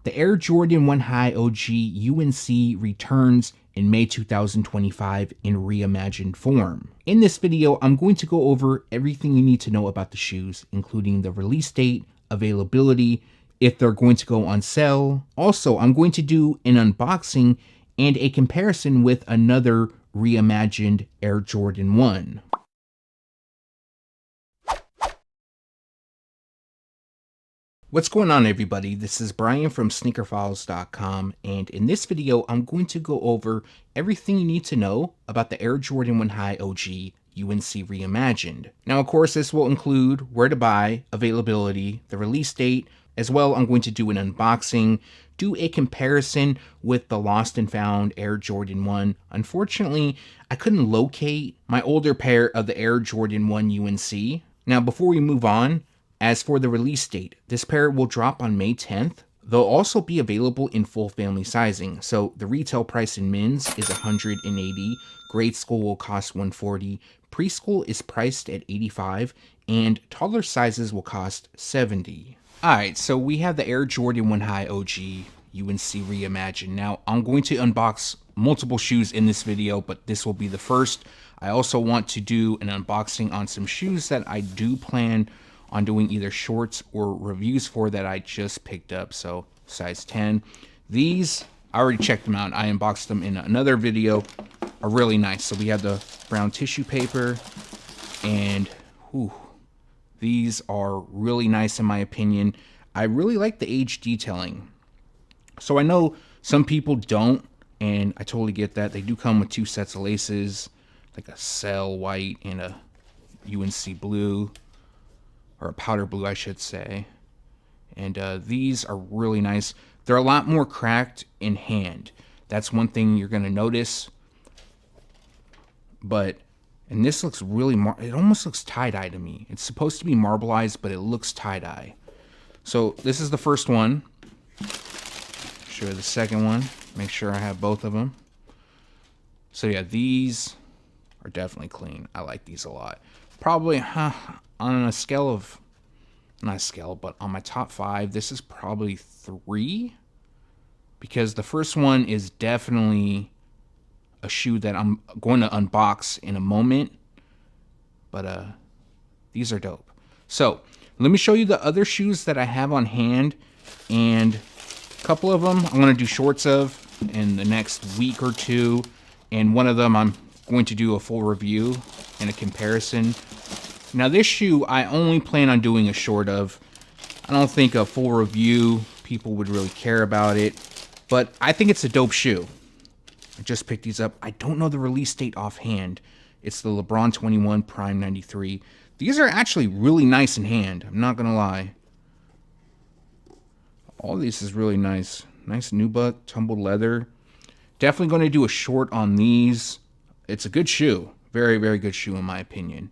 The Air Jordan 1 High OG UNC returns in May 2025 in reimagined form. In this video, I'm going to go over everything you need to know about the shoes, including the release date, availability, if they're going to go on sale. Also, I'm going to do an unboxing and a comparison with another reimagined Air Jordan 1. What's going on, everybody? This is Brian from SneakerFiles.com, and in this video, I'm going to go over everything you need to know about the Air Jordan 1 High OG UNC Reimagined. Now, of course, this will include where to buy, availability, the release date. As well, I'm going to do an unboxing, do a comparison with the lost and found Air Jordan 1. Unfortunately, I couldn't locate my older pair of the Air Jordan 1 UNC. Now, before we move on, as for the release date, this pair will drop on May 10th. They'll also be available in full family sizing. So the retail price in men's is $180, grade school will cost $140, preschool is priced at $85, and toddler sizes will cost $70. Alright, so we have the Air Jordan 1 High OG UNC Reimagined. Now, I'm going to unbox multiple shoes in this video, but this will be the first. I also want to do an unboxing on some shoes that I do plan on doing either shorts or reviews for that I just picked up. So size 10. These, I already checked them out. I unboxed them in another video. Are really nice. So we have the brown tissue paper, and these are really nice in my opinion. I really like the age detailing. So I know some people don't, and I totally get that. They do come with two sets of laces, like a cell white and a UNC blue. Or a powder blue, I should say. And these are really nice. They're a lot more cracked in hand. That's one thing you're going to notice. And this looks really, it almost looks tie-dye to me. It's supposed to be marbleized, but it looks tie-dye. So this is the first one. Show you the second one. Make sure I have both of them. So yeah, these are definitely clean. I like these a lot. Probably, on a scale of, not a scale, but on my top 5, this is probably 3, because the first one is definitely a shoe that I'm going to unbox in a moment, but these are dope. So let me show you the other shoes that I have on hand, and a couple of them I'm going to do shorts of in the next week or two, and one of them I'm going to do a full review and a comparison. Now this shoe, I only plan on doing a short of. I don't think a full review, people would really care about it, but I think it's a dope shoe. I just picked these up. I don't know the release date offhand. It's the LeBron 21 Prime 93. These are actually really nice in hand, I'm not gonna lie. All this is really nice. Nice nubuck, tumbled leather. Definitely gonna do a short on these. It's a good shoe. Very, very good shoe in my opinion.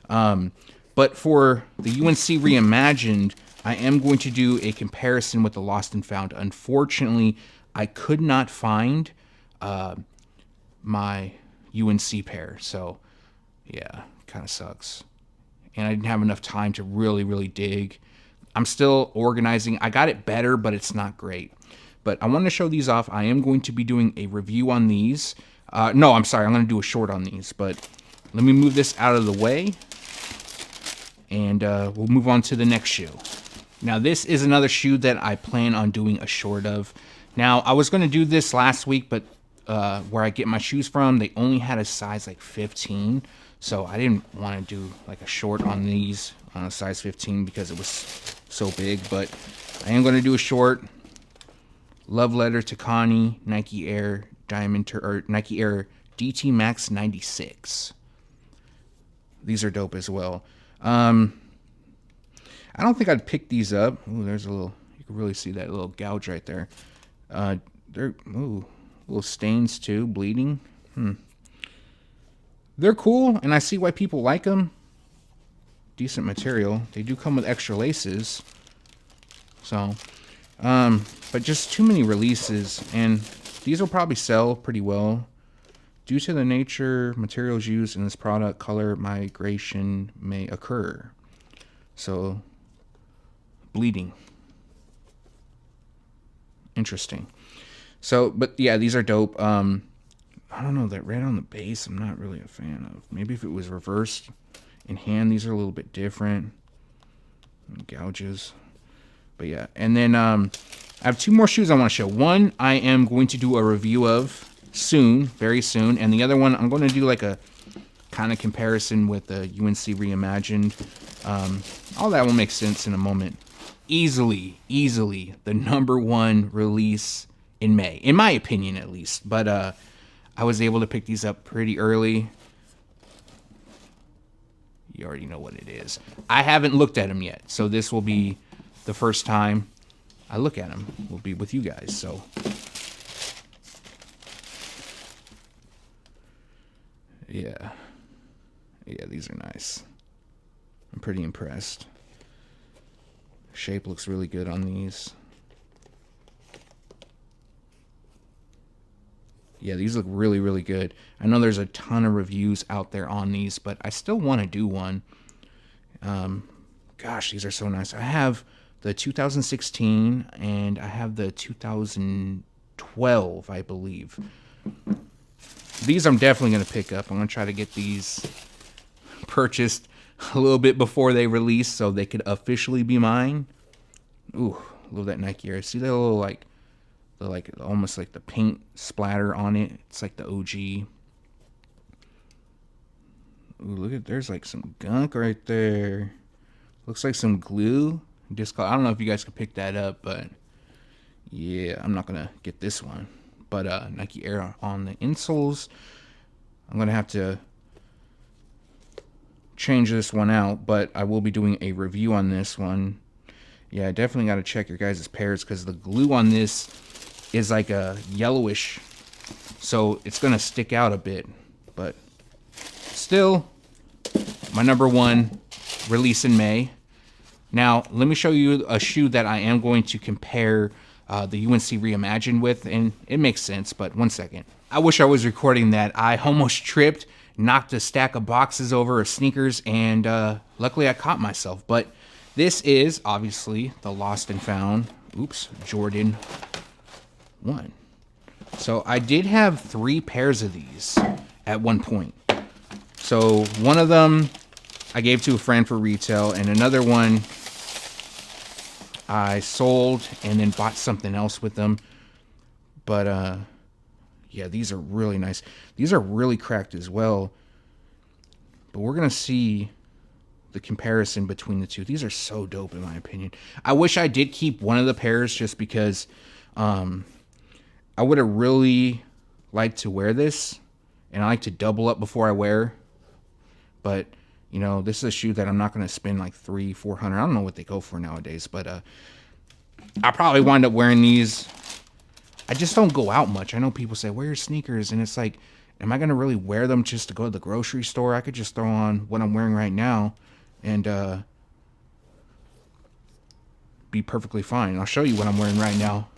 But for the UNC Reimagined, I am going to do a comparison with the Lost and Found. Unfortunately, I could not find my UNC pair, so yeah, kind of sucks. And I didn't have enough time to really dig. I'm still organizing. I got it better, but it's not great. But I want to show these off. I am going to be doing a review on these. No, I'm sorry. I'm going to do a short on these, but let me move this out of the way, and we'll move on to the next shoe. Now, this is another shoe that I plan on doing a short of. Now, I was going to do this last week, but where I get my shoes from, they only had a size like 15, so I didn't want to do like a short on these on a size 15 because it was so big. But I am going to do a short. Love letter to Connie, Nike Air Diamond or Nike Air DT Max 96. These are dope as well. I don't think I'd pick these up. Ooh, there's a little, you can really see that little gouge right there. They're, little stains too, bleeding. They're cool, and I see why people like them. Decent material. They do come with extra laces. So, but just too many releases, and these will probably sell pretty well. Due to the nature, materials used in this product, color migration may occur. So, bleeding. Interesting. So, but yeah, these are dope. I don't know, that red on the base I'm not really a fan of. Maybe if it was reversed in hand, these are a little bit different. Gouges. But yeah, and then I have two more shoes I want to show. One I am going to do a review of soon, very soon, and the other one I'm going to do like a kind of comparison with the UNC Reimagined. All that will make sense in a moment. Easily the #1 release in May, in my opinion at least. But I was able to pick these up pretty early. You already know what it is. I haven't looked at them yet, so this will be the first time I look at them. Will be with you guys. So yeah, these are nice. I'm pretty impressed. Shape looks really good on these. Yeah, these look really good. I know there's a ton of reviews out there on these, but I still want to do one. Gosh, these are so nice. I have the 2016 and I have the 2012, I believe. These I'm definitely going to pick up. I'm going to try to get these purchased a little bit before they release so they could officially be mine. Ooh, love that Nike Air. See that little almost like the paint splatter on it. It's like the OG. Ooh, look at, there's like some gunk right there. Looks like some glue. I don't know if you guys can pick that up, but yeah, I'm not gonna get this one. But Nike Air on the insoles. I'm gonna have to change this one out, but I will be doing a review on this one. Yeah, definitely got to check your guys' pairs because the glue on this is like a yellowish, so it's gonna stick out a bit, but still my #1 release in May. Now let me show you a shoe that I am going to compare the UNC Reimagined with, and it makes sense, but one second. I wish I was recording that. I almost tripped, knocked a stack of boxes over of sneakers, and luckily I caught myself. But this is obviously the lost and found, Jordan 1. So I did have 3 pairs of these at one point. So one of them I gave to a friend for retail, and another one I sold and then bought something else with them. But yeah, these are really nice. These are really cracked as well. But we're gonna see the comparison between the two. These are so dope in my opinion. I wish I did keep one of the pairs just because I would have really liked to wear this, and I like to double up before I wear. But you know, this is a shoe that I'm not going to spend like $300-400. I don't know what they go for nowadays, but I'll probably wind up wearing these. I just don't go out much. I know people say, wear your sneakers, and it's like, am I going to really wear them just to go to the grocery store? I could just throw on what I'm wearing right now and be perfectly fine. I'll show you what I'm wearing right now.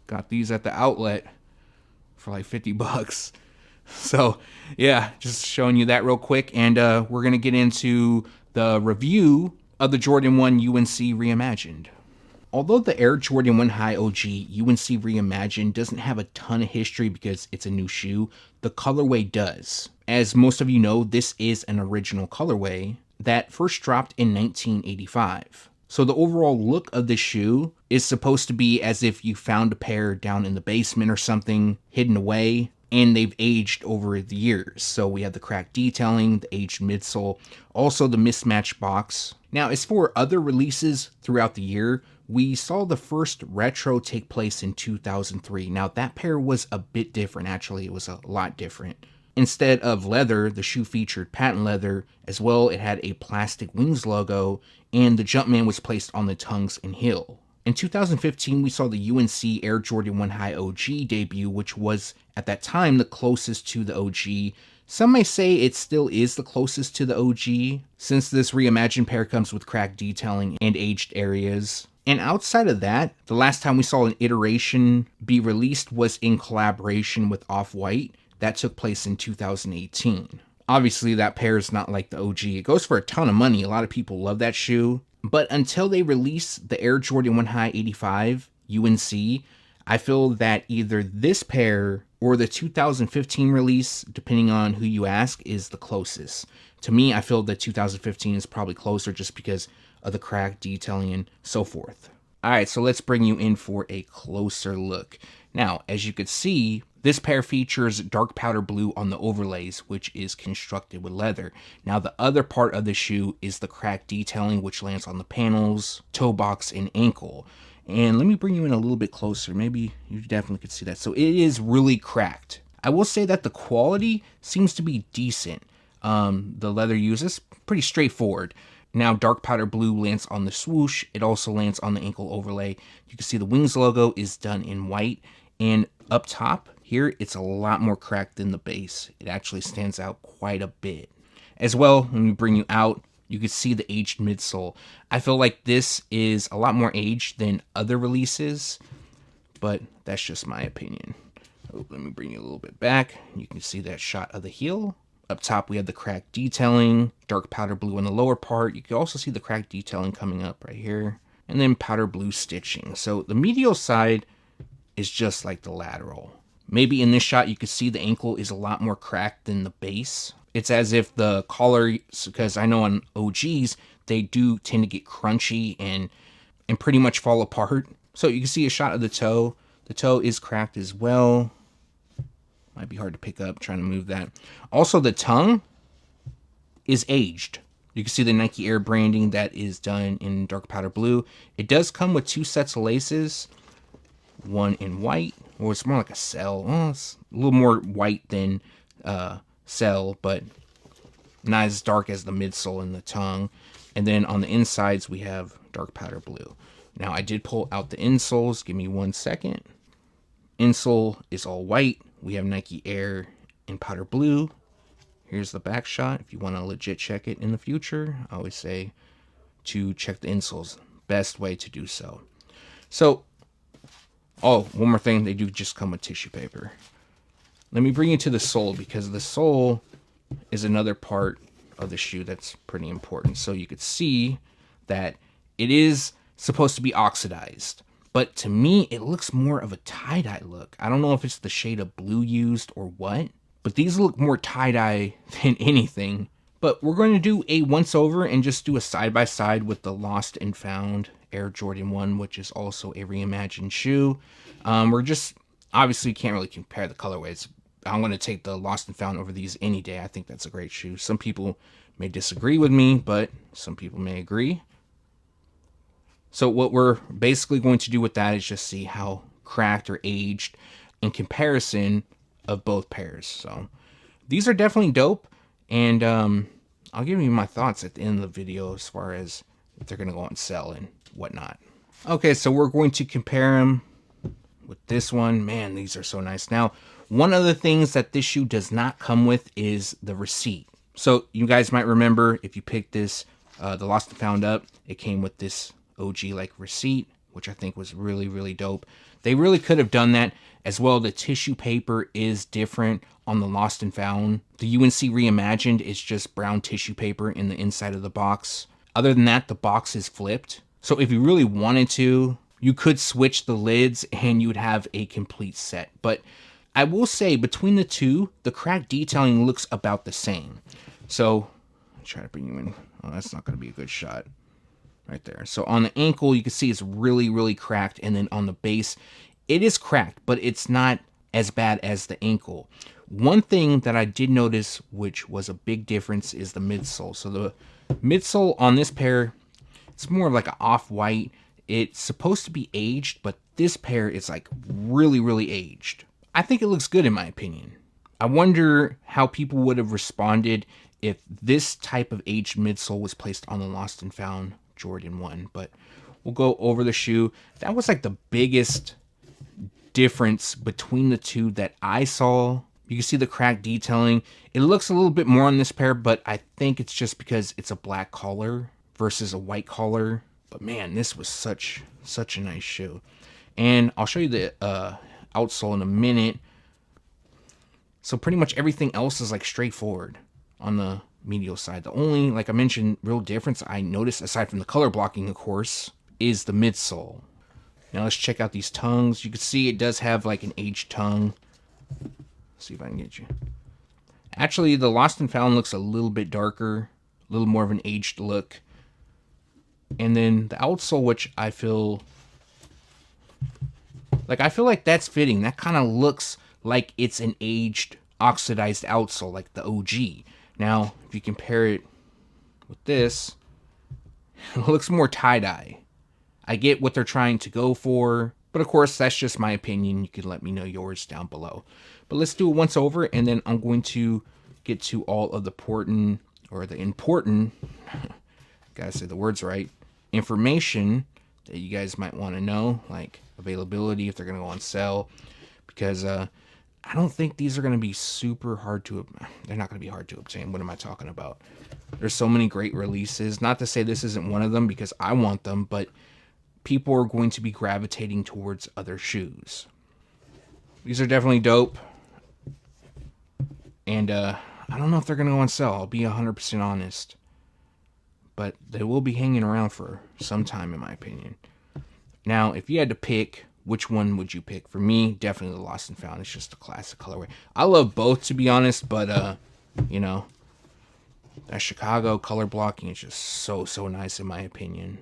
Got these at the outlet for like $50. So yeah, just showing you that real quick, and we're gonna get into the review of the Jordan 1 UNC Reimagined. Although the Air Jordan 1 High OG UNC Reimagined doesn't have a ton of history because it's a new shoe, the colorway does. As most of you know, this is an original colorway that first dropped in 1985. So the overall look of this shoe is supposed to be as if you found a pair down in the basement or something, hidden away, and they've aged over the years. So we have the cracked detailing, the aged midsole, also the mismatched box. Now, as for other releases throughout the year, we saw the first retro take place in 2003. Now, that pair was a bit different. Actually, it was a lot different. Instead of leather, the shoe featured patent leather. As well, it had a plastic wings logo, and the Jumpman was placed on the tongues and heel. In 2015, we saw the UNC Air Jordan 1 High OG debut, which was, at that time, the closest to the OG. Some may say it still is the closest to the OG, since this reimagined pair comes with cracked detailing and aged areas. And outside of that, the last time we saw an iteration be released was in collaboration with Off-White. That took place in 2018. Obviously, that pair is not like the OG. It goes for a ton of money. A lot of people love that shoe. But until they release the Air Jordan 1 High 85 UNC, I feel that either this pair or the 2015 release, depending on who you ask, is the closest. To me, I feel that 2015 is probably closer just because of the crack detailing and so forth. All right, so let's bring you in for a closer look. Now, as you could see, this pair features dark powder blue on the overlays, which is constructed with leather. Now, the other part of the shoe is the crack detailing, which lands on the panels, toe box, and ankle. And let me bring you in a little bit closer. Maybe you definitely could see that. So it is really cracked. I will say that the quality seems to be decent. The leather used is pretty straightforward. Now, dark powder blue lands on the swoosh. It also lands on the ankle overlay. You can see the wings logo is done in white. And up top here, it's a lot more cracked than the base. It actually stands out quite a bit. As well, when we bring you out, you can see the aged midsole. I feel like this is a lot more aged than other releases, but that's just my opinion. Oh, let me bring you a little bit back. You can see that shot of the heel. Up top, we have the crack detailing, dark powder blue on the lower part. You can also see the crack detailing coming up right here, and then powder blue stitching. So the medial side is just like the lateral. Maybe in this shot, you can see the ankle is a lot more cracked than the base. It's as if the collar, because I know on OGs, they do tend to get crunchy and pretty much fall apart. So you can see a shot of the toe. The toe is cracked as well. Might be hard to pick up trying to move that. Also, the tongue is aged. You can see the Nike Air branding that is done in dark powder blue. It does come with 2 sets of laces, one in white, or it's more like a cell. Well, it's a little more white than cell, but not as dark as the midsole and the tongue. And then on the insides, we have dark powder blue. Now, I did pull out the insoles. Give me 1 second. Insole is all white. We have Nike Air in powder blue. Here's the back shot. If you want to legit check it in the future, I always say to check the insoles. Best way to do so. So, oh, one more thing. They do just come with tissue paper. Let me bring you to the sole, because the sole is another part of the shoe that's pretty important. So you could see that it is supposed to be oxidized. But to me, it looks more of a tie-dye look. I don't know if it's the shade of blue used or what, but these look more tie-dye than anything. But we're going to do a once-over and just do a side-by-side with the Lost and Found Air Jordan 1, which is also a reimagined shoe. We're just, obviously can't really compare the colorways. I'm going to take the Lost and Found over these any day. I think that's a great shoe. Some people may disagree with me, but some people may agree. So what we're basically going to do with that is just see how cracked or aged in comparison of both pairs. So these are definitely dope, and I'll give you my thoughts at the end of the video as far as if they're going to go on sale and whatnot. Okay, so we're going to compare them with this one. Man, these are so nice. Now, one of the things that this shoe does not come with is the receipt. So you guys might remember if you picked this, the Lost and Found up, it came with this OG like receipt, which I think was really, really dope. They really could have done that as well. The tissue paper is different on the Lost and Found. The UNC Reimagined is just brown tissue paper in the inside of the box. Other than that, the box is flipped. So if you really wanted to, you could switch the lids and you would have a complete set. But I will say between the two, the crack detailing looks about the same. So I'll try to bring you in. Oh, that's not going to be a good shot. Right there. So on the ankle, you can see it's really, really cracked. And then on the base, it is cracked, but it's not as bad as the ankle. One thing that I did notice, which was a big difference, is the midsole. So the midsole on this pair, it's more like an off-white. It's supposed to be aged, but this pair is like really, really aged. I think it looks good in my opinion. I wonder how people would have responded if this type of aged midsole was placed on the Lost and Found Jordan 1, but we'll go over the shoe. That was like the biggest difference between the two that I saw. You can see the crack detailing. It looks a little bit more on this pair, but I think it's just because it's a black collar versus a white collar. But man, this was such a nice shoe. And I'll show you the outsole in a minute. So pretty much everything else is like straightforward. On the medial side. The only, like I mentioned, real difference I noticed, aside from the color blocking, of course, is the midsole. Now let's check out these tongues. You can see it does have like an aged tongue. Let's see if I can get you. Actually, the Lost and Found looks a little bit darker, a little more of an aged look. And then the outsole, which I feel like that's fitting. That kind of looks like it's an aged, oxidized outsole, like the OG. Now, if you compare it with this, it looks more tie-dye. I get what they're trying to go for, but of course, that's just my opinion. You can let me know yours down below. But let's do it once over, and then I'm going to get to all of the important, gotta say the words right, information that you guys might want to know, like availability, if they're going to go on sale, because I don't think these are going to be super hard to, they're not going to be hard to obtain. What am I talking about? There's so many great releases. Not to say this isn't one of them, because I want them, but people are going to be gravitating towards other shoes. These are definitely dope. And I don't know if they're going to go on sale. I'll be 100% honest. But they will be hanging around for some time, in my opinion. Now, if you had to pick, which one would you pick? For me, definitely the Lost and Found. It's just a classic colorway. I love both, to be honest, but, you know, that Chicago color blocking is just so nice, in my opinion.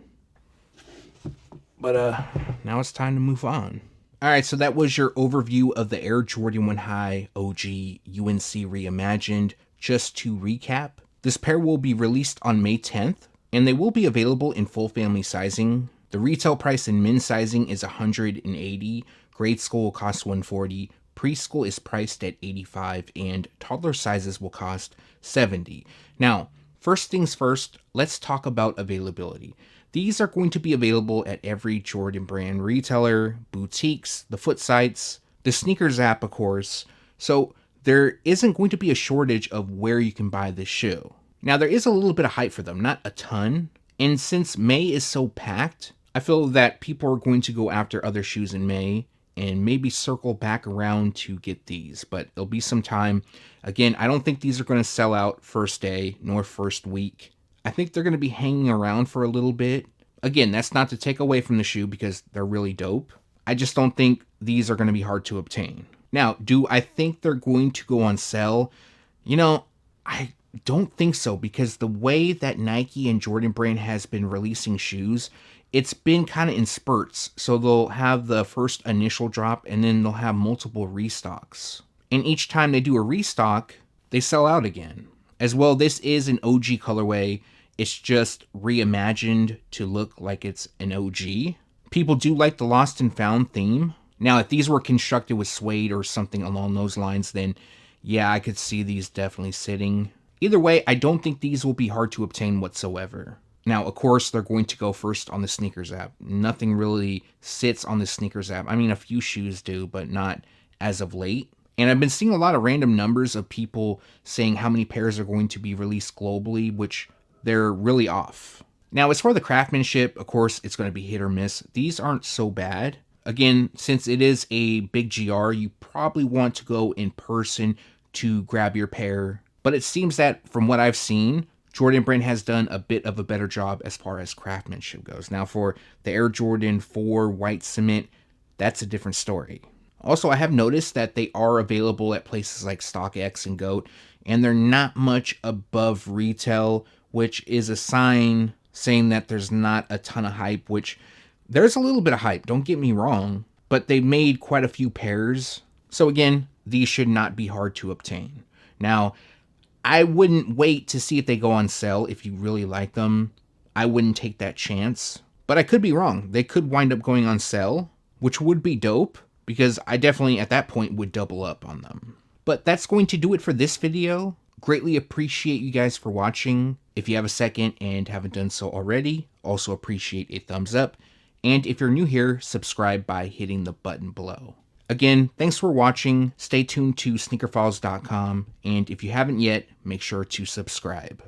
But now it's time to move on. Alright, so that was your overview of the Air Jordan 1 High OG UNC Reimagined. Just to recap, this pair will be released on May 10th, and they will be available in full family sizing. The retail price in men's sizing is $180, grade school will cost $140, preschool is priced at $85, and toddler sizes will cost $70. Now, first things first, let's talk about availability. These are going to be available at every Jordan brand retailer, boutiques, the foot sites, the sneakers app, of course. So there isn't going to be a shortage of where you can buy this shoe. Now, there is a little bit of hype for them, not a ton. And since May is so packed, I feel that people are going to go after other shoes in May and maybe circle back around to get these. But it'll be some time. Again, I don't think these are going to sell out first day nor first week. I think they're going to be hanging around for a little bit. Again, that's not to take away from the shoe because they're really dope. I just don't think these are going to be hard to obtain. Now, do I think they're going to go on sale? You know, I don't think so, because the way that Nike and Jordan Brand has been releasing shoes, it's been kind of in spurts. So they'll have the first initial drop and then they'll have multiple restocks. And each time they do a restock, they sell out again. As well, this is an OG colorway. It's just reimagined to look like it's an OG. People do like the Lost and Found theme. Now, if these were constructed with suede or something along those lines, then yeah, I could see these definitely sitting. Either way, I don't think these will be hard to obtain whatsoever. Now, of course, they're going to go first on the sneakers app. Nothing really sits on the sneakers app. I mean, a few shoes do, but not as of late. And I've been seeing a lot of random numbers of people saying how many pairs are going to be released globally, which they're really off. Now, as for the craftsmanship, of course, it's going to be hit or miss. These aren't so bad. Again, since it is a big GR, you probably want to go in person to grab your pair. But it seems that from what I've seen, Jordan Brand has done a bit of a better job as far as craftsmanship goes. Now, for the Air Jordan 4 white cement, that's a different story. Also, I have noticed that they are available at places like StockX and GOAT, and they're not much above retail, which is a sign saying that there's not a ton of hype, which there's a little bit of hype, don't get me wrong, but they made quite a few pairs. So again, these should not be hard to obtain. Now, I wouldn't wait to see if they go on sale if you really like them. I wouldn't take that chance, but I could be wrong. They could wind up going on sale, which would be dope, because I definitely at that point would double up on them. But that's going to do it for this video. Greatly appreciate you guys for watching. If you have a second and haven't done so already, also appreciate a thumbs up. And if you're new here, subscribe by hitting the button below. Again, thanks for watching. Stay tuned to SneakerFiles.com. And if you haven't yet, make sure to subscribe.